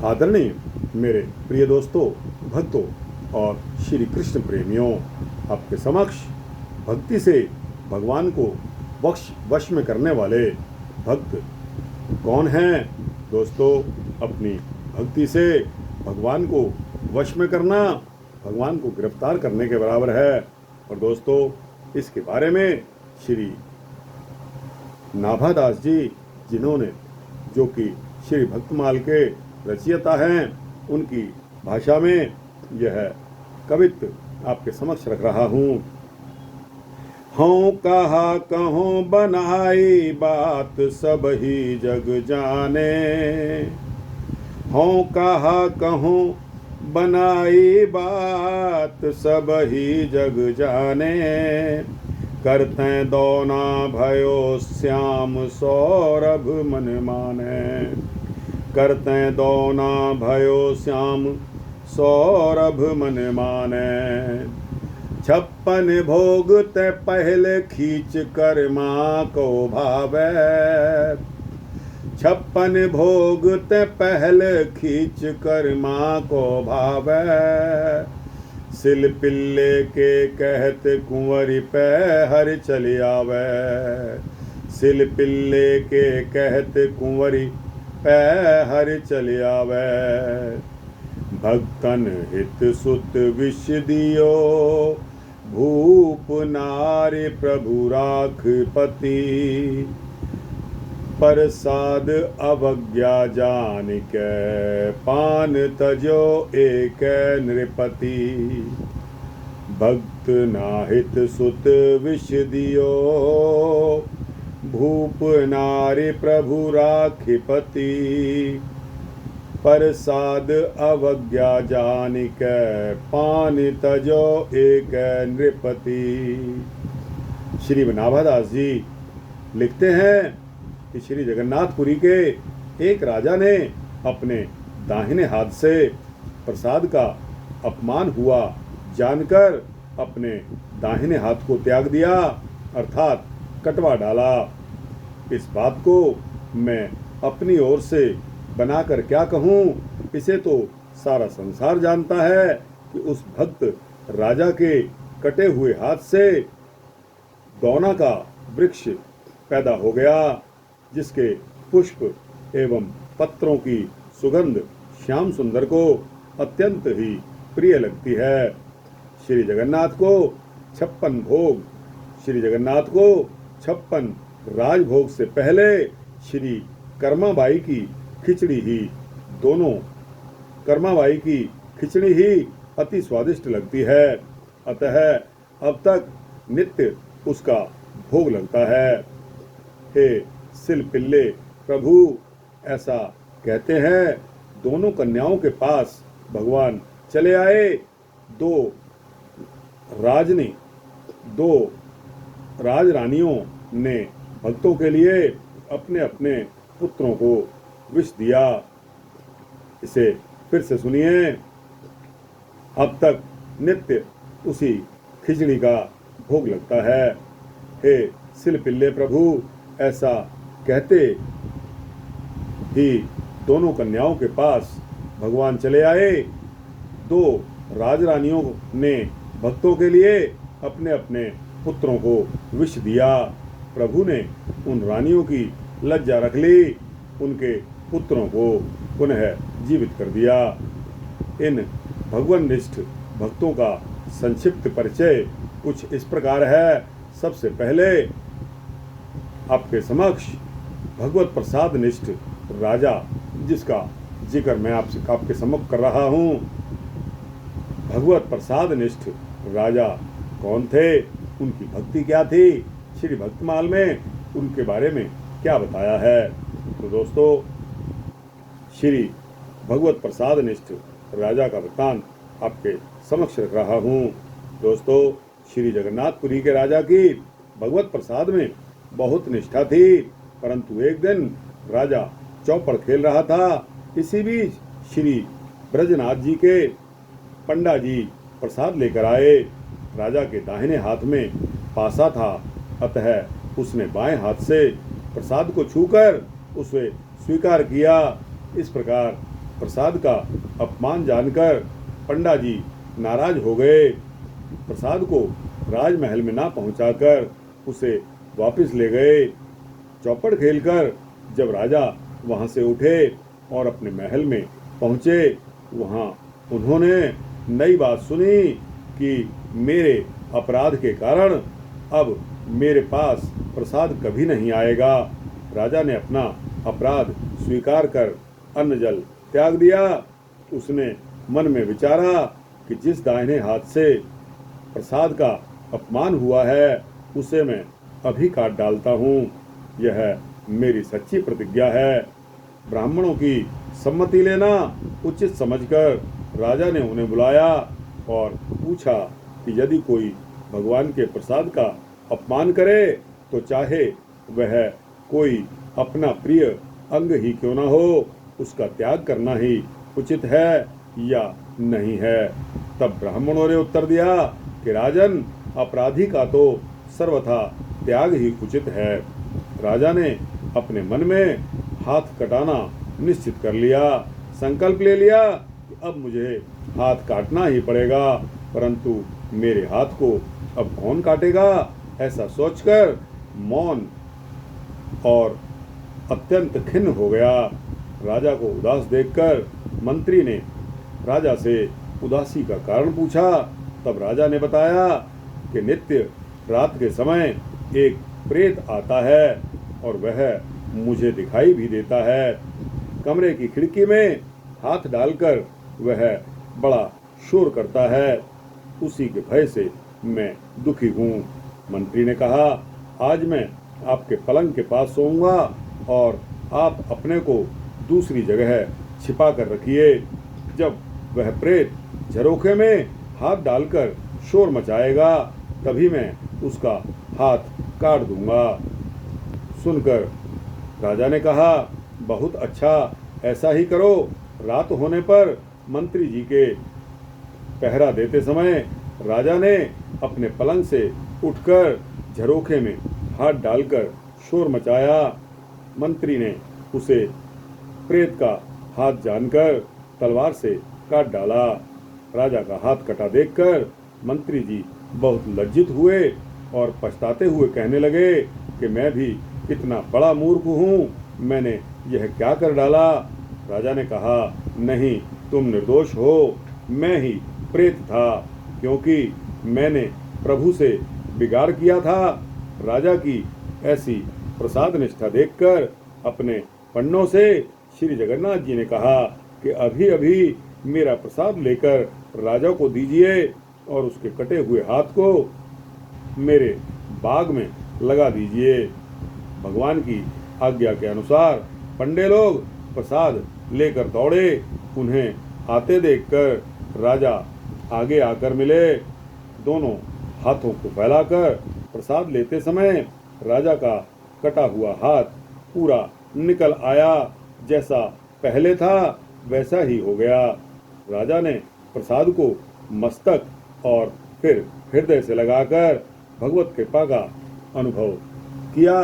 आदरणीय मेरे प्रिय दोस्तों, भक्तों और श्री कृष्ण प्रेमियों, आपके समक्ष भक्ति से भगवान को वश में करने वाले भक्त कौन हैं। दोस्तों, अपनी भक्ति से भगवान को वश में करना भगवान को गिरफ्तार करने के बराबर है। और दोस्तों, इसके बारे में श्री नाभादास जी, जिन्होंने जो कि श्री भक्तमाल के रचयिता हैं, उनकी भाषा में यह कवित्व आपके समक्ष रख रहा हूँ। हों कहा कहों बनाई बात सब ही जग जाने, हों कहा कहों बनाई बात सब ही जग जाने, करते दौना भयो श्याम सौरभ मन माने, करते दौना भयो श्याम सौरभ मन माने, 56 भोग ते पहले खींच कर माँ को भावे, 56 भोग ते पहले खींच कर माँ को भावे, सिल पिल्ले के कहते कुंवरी पे हर चली आवे, सिल पिल्ले के कहते कुंवरी पे हर चली आवे, भक्तन हित सुत विष दियो भूप नारी प्रभु राख पति, प्रसाद अवज्ञा जान के पान तजो एक नृपति, भक्त नाहित सुत विष दियो भूप नारी प्रभु राखि पति, प्रसाद अवज्ञा जानिक पान तजो एक नृपति। श्री नाभादास जी लिखते हैं कि श्री जगन्नाथपुरी के एक राजा ने अपने दाहिने हाथ से प्रसाद का अपमान हुआ जानकर अपने दाहिने हाथ को त्याग दिया, अर्थात कटवा डाला। इस बात को मैं अपनी ओर से बनाकर क्या कहूँ, इसे तो सारा संसार जानता है कि उस भक्त राजा के कटे हुए हाथ से दौना का वृक्ष पैदा हो गया, जिसके पुष्प एवं पत्रों की सुगंध श्याम सुंदर को अत्यंत ही प्रिय लगती है। श्री जगन्नाथ को 56 भोग, श्री जगन्नाथ को 56 राजभोग से पहले श्री कर्माबाई की खिचड़ी ही, दोनों कर्माबाई की खिचड़ी ही अति स्वादिष्ट लगती है, अतः अब तक नित्य उसका भोग लगता है। हे सिल पिल्ले प्रभु, ऐसा कहते हैं दोनों कन्याओं के पास भगवान चले आए। दो राजरानियों ने भक्तों के लिए अपने अपने पुत्रों को विष दिया। इसे फिर से सुनिए। अब तक नित्य उसी खिचड़ी का भोग लगता है। हे सिल पिल्ले प्रभु, ऐसा कहते ही दोनों कन्याओं के पास भगवान चले आए। दो राजरानियों ने भक्तों के लिए अपने अपने पुत्रों को विष दिया। प्रभु ने उन रानियों की लज्जा रख ली, उनके पुत्रों को पुनः जीवित कर दिया। इन भगवाननिष्ठ भक्तों का संक्षिप्त परिचय कुछ इस प्रकार है। सबसे पहले आपके समक्ष भगवत प्रसाद निष्ठ राजा, जिसका जिक्र मैं आपके सम्मुख कर रहा हूँ। भगवत प्रसाद निष्ठ राजा कौन थे, उनकी भक्ति क्या थी, श्री भक्तमाल में उनके बारे में क्या बताया है। तो दोस्तों, श्री भगवत प्रसाद निष्ठ राजा का वृत्तांत आपके समक्ष रख रहा हूँ। दोस्तों, श्री जगन्नाथपुरी के राजा की भगवत प्रसाद में बहुत निष्ठा थी, परंतु एक दिन राजा चौपड़ खेल रहा था। इसी बीच श्री ब्रजनाथ जी के पंडा जी प्रसाद लेकर आए। राजा के दाहिने हाथ में पासा था, अतः उसने बाएं हाथ से प्रसाद को छूकर उसे स्वीकार किया। इस प्रकार प्रसाद का अपमान जानकर पंडा जी नाराज हो गए। प्रसाद को राजमहल में ना पहुंचाकर उसे वापस ले गए। चौपड़ खेलकर जब राजा वहां से उठे और अपने महल में पहुंचे, वहां उन्होंने नई बात सुनी कि मेरे अपराध के कारण अब मेरे पास प्रसाद कभी नहीं आएगा। राजा ने अपना अपराध स्वीकार कर अन्न जल त्याग दिया। उसने मन में विचारा कि जिस दाहिने हाथ से प्रसाद का अपमान हुआ है उसे मैं अभी काट डालता हूँ। यह मेरी सच्ची प्रतिज्ञा है। ब्राह्मणों की सम्मति लेना उचित समझकर राजा ने उन्हें बुलाया और पूछा कि यदि कोई भगवान के प्रसाद का अपमान करे तो चाहे वह कोई अपना प्रिय अंग ही क्यों न हो, उसका त्याग करना ही उचित है या नहीं है। तब ब्राह्मणों ने उत्तर दिया कि राजन, अपराधी का तो सर्वथा त्याग ही उचित है। राजा ने अपने मन में हाथ कटाना निश्चित कर लिया। संकल्प ले लिया कि अब मुझे हाथ काटना ही पड़ेगा, परंतु मेरे हाथ को अब कौन काटेगा। ऐसा सोचकर मौन और अत्यंत खिन्न हो गया। राजा को उदास देखकर मंत्री ने राजा से उदासी का कारण पूछा। तब राजा ने बताया कि नित्य रात के समय एक प्रेत आता है और वह मुझे दिखाई भी देता है। कमरे की खिड़की में हाथ डालकर वह बड़ा शोर करता है। उसी के भय से मैं दुखी हूँ। मंत्री ने कहा, आज मैं आपके पलंग के पास सोऊंगा और आप अपने को दूसरी जगह छिपा कर रखिए। जब वह प्रेत झरोखे में हाथ डालकर शोर मचाएगा तभी मैं उसका हाथ काट दूंगा। सुनकर राजा ने कहा, बहुत अच्छा, ऐसा ही करो। रात होने पर मंत्री जी के पहरा देते समय राजा ने अपने पलंग से उठकर झरोखे में हाथ डालकर शोर मचाया। मंत्री ने उसे प्रेत का हाथ जानकर तलवार से काट डाला। राजा का हाथ कटा देखकर मंत्री जी बहुत लज्जित हुए और पछताते हुए कहने लगे कि मैं भी कितना बड़ा मूर्ख हूँ, मैंने यह क्या कर डाला। राजा ने कहा, नहीं, तुम निर्दोष हो, मैं ही प्रेत था, क्योंकि मैंने प्रभु से बिगाड़ किया था। राजा की ऐसी प्रसाद निष्ठा देखकर अपने पन्नों से श्री जगन्नाथ जी ने कहा कि अभी अभी मेरा प्रसाद लेकर राजा को दीजिए और उसके कटे हुए हाथ को मेरे बाग में लगा दीजिए। भगवान की आज्ञा के अनुसार पंडे लोग प्रसाद लेकर दौड़े। उन्हें आते देखकर राजा आगे आकर मिले। दोनों हाथों को फैलाकर प्रसाद लेते समय राजा का कटा हुआ हाथ पूरा निकल आया। जैसा पहले था वैसा ही हो गया। राजा ने प्रसाद को मस्तक और फिर हृदय से लगाकर भगवत कृपा का अनुभव किया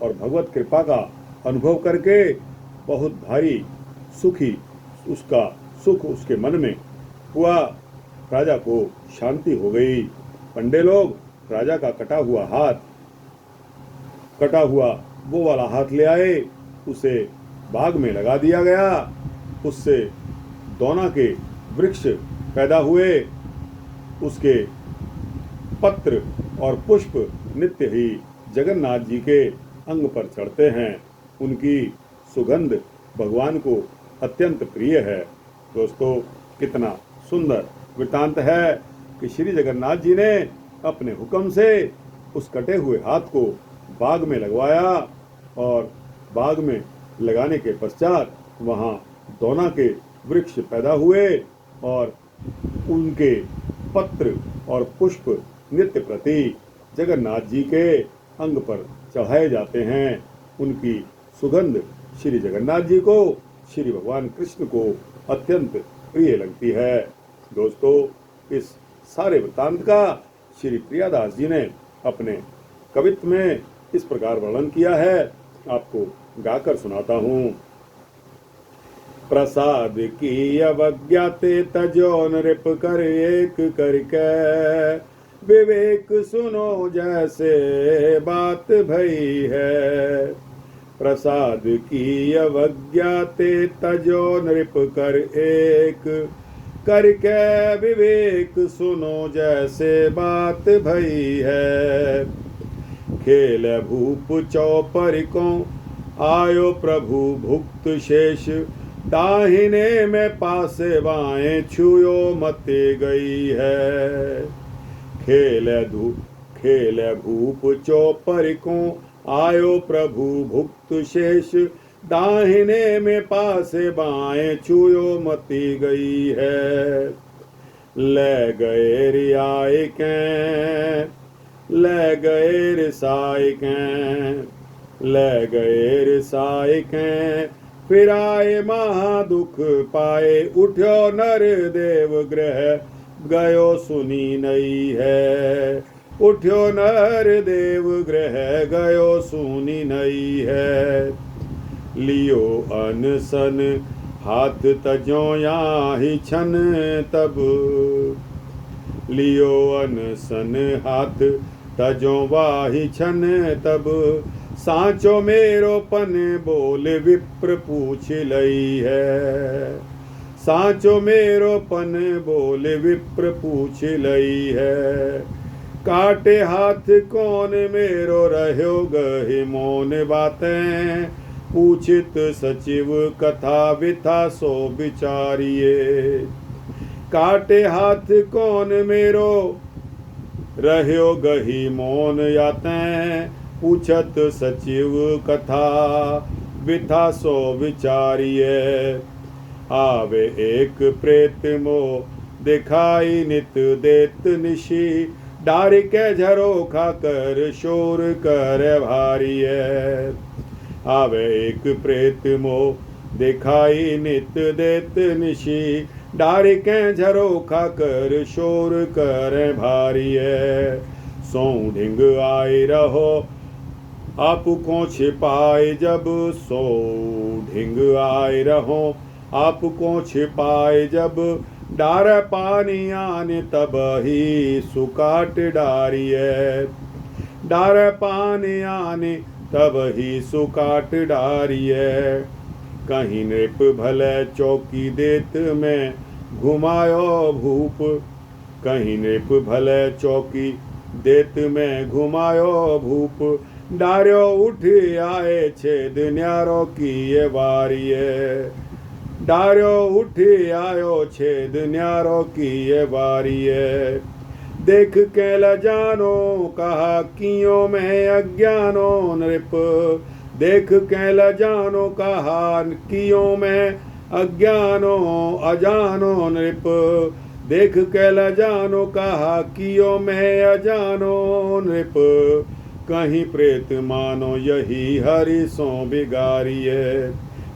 और भगवत कृपा का अनुभव करके बहुत भारी सुखी उसका सुख उसके मन में हुआ। राजा को शांति हो गई। पंडे लोग राजा का कटा हुआ वो वाला हाथ ले आए, उसे बाग में लगा दिया गया। उससे दोना के वृक्ष पैदा हुए। उसके पत्र और पुष्प नित्य ही जगन्नाथ जी के अंग पर चढ़ते हैं। उनकी सुगंध भगवान को अत्यंत प्रिय है। दोस्तों, कितना सुंदर वृतांत है कि श्री जगन्नाथ जी ने अपने हुक्म से उस कटे हुए हाथ को बाग में लगवाया और बाग में लगाने के पश्चात वहाँ दोना के वृक्ष पैदा हुए और उनके पत्र और पुष्प नित्य प्रति जगन्नाथ जी के अंग पर चढ़ाए जाते हैं। उनकी सुगंध श्री जगन्नाथ जी को, श्री भगवान कृष्ण को अत्यंत प्रिय लगती है। दोस्तों, इस सारे वृत्तांत का श्री प्रियादास जी ने अपने कवित्व में इस प्रकार वर्णन किया है। आपको गाकर सुनाता हूँ। प्रसाद की अवज्ञा ते तजो नृप कर एक करके, विवेक सुनो जैसे बात भई है। प्रसाद की अवज्ञा ते तजो नृप कर एक करके, विवेक सुनो जैसे बात भई है। खेल भूप चौपर को आयो प्रभु भुक्त शेष, दाहिने में पासे बाएं छुयो मते गई है। खेल भूप चौपर को आयो प्रभु भुक्त शेष, दाहिने में पासे बाएं छुयो मती गई है। ले गए रियाए के, ले गए रिसाए के, ले गए रिसाए के, फिर आए महा दुख पाए, उठ्यो नर देव ग्रह गयो सुनी नहीं है। उठ्यो नर देव ग्रह गयो सुनी नहीं है। लियो अनसन हाथ तजो याहि छन तब, लियो अनसन हाथ तजो वाहि छन तब, सांचो मेरो पन बोल विप्र पूछ लई है। सांचो मेरो पन बोल विप्र पूछ लई है। काटे हाथ कौन मेरो रह्यो गहि मौन बातें, पूछित सचिव कथा विथा सो विचारिए। काटे हाथ कौन मेरो रह्यो गहि मौन यातें, पूछत सचिव कथा विथा सो विचारिए। आवे एक प्रेत मो दिखाई नित देत निशी, डार के झरोखा कर शोर कर भारी है। आवे एक प्रेत मो दिखाई नित देत निशी, डार के झरोखा कर शोर कर भारी है। सो ढिंग आए रहो आप को छिपाए जब, सो ढिंग आए रहो आप को छिपाए जब, डार पानी आने तब ही सुकाट डारिए। डार पानी आने तब ही सुकाट डारिए। कहीं नृप भले चौकी देत में घुमायो भूप, कहीं नृप भले चौकी देत में घुमायो भूप, डार्यो उठ आए छेद न्यारो की ये बारी है। डार्यो उठ आयो छेद न्यारो की ये बारी है। देख के लजानो कहा कियो में अज्ञानो नृप, देख के लजानो कहा कियो में अज्ञानो अजानो नृप, देख के लजानो कहा कियो में अजानो नृप। कहीं प्रेत मानो यही हरि सो बिगारिए,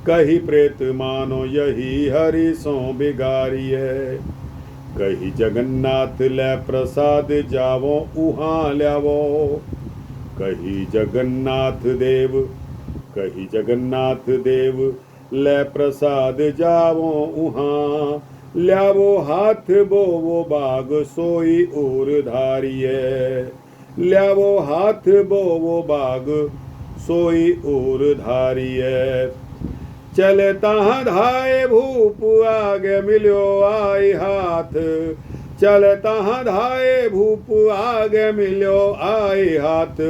कहीं प्रेत मानो यही हरि सो बिगारिए। कहीं जगन्नाथ ले प्रसाद जावो उहाँ ल्यावो, कहीं जगन्नाथ देव, कहीं जगन्नाथ देव ले प्रसाद जावो उहाँ ल्यावो। हाथ बोवो बाग सोई उर धारिए, ल्यावो हाथ बोवो बाग सोई उर धारिए। चले तहाँ धाए भूप आगे मिल्यो आई हाथ, चले तहाँ धाए भूप आगे मिल्यो आई हाथ।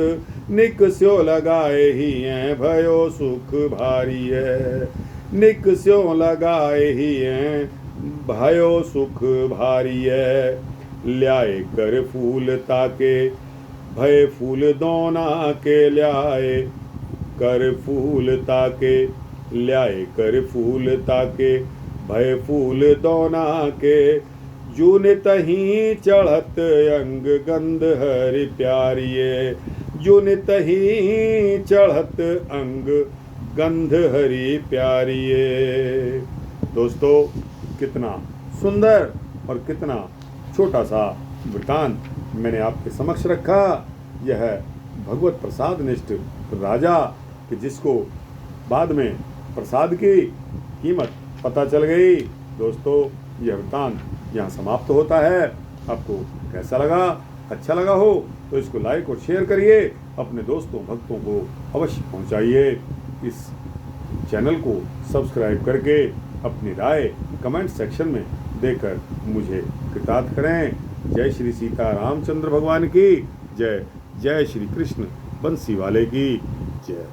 निकस्यो लगाए ही हैं भयो सुख भारी है, निकस्यो लगाए ही हैं भयो सुख भारी है। ल्याए कर फूल ताके भय फूल दोना के ल्याए कर फूल ताके, ल्याए कर फूल ताके भय फूल दोना के। जून तही चढ़त अंग गंध हरि प्यारिये, जून तही चढ़त अंग गंध हरि प्यारिये। दोस्तों, कितना सुंदर और कितना छोटा सा वृतांत मैंने आपके समक्ष रखा। यह भगवत प्रसाद निष्ठ राजा कि जिसको बाद में प्रसाद की कीमत पता चल गई। दोस्तों, यह वृत्तांत यहाँ समाप्त होता है। आपको कैसा लगा? अच्छा लगा हो तो इसको लाइक और शेयर करिए, अपने दोस्तों भक्तों को अवश्य पहुँचाइए। इस चैनल को सब्सक्राइब करके अपनी राय कमेंट सेक्शन में देकर मुझे कृतार्थ करें। जय श्री सीता रामचंद्र भगवान की जय। जय श्री कृष्ण बंसी वाले की जय।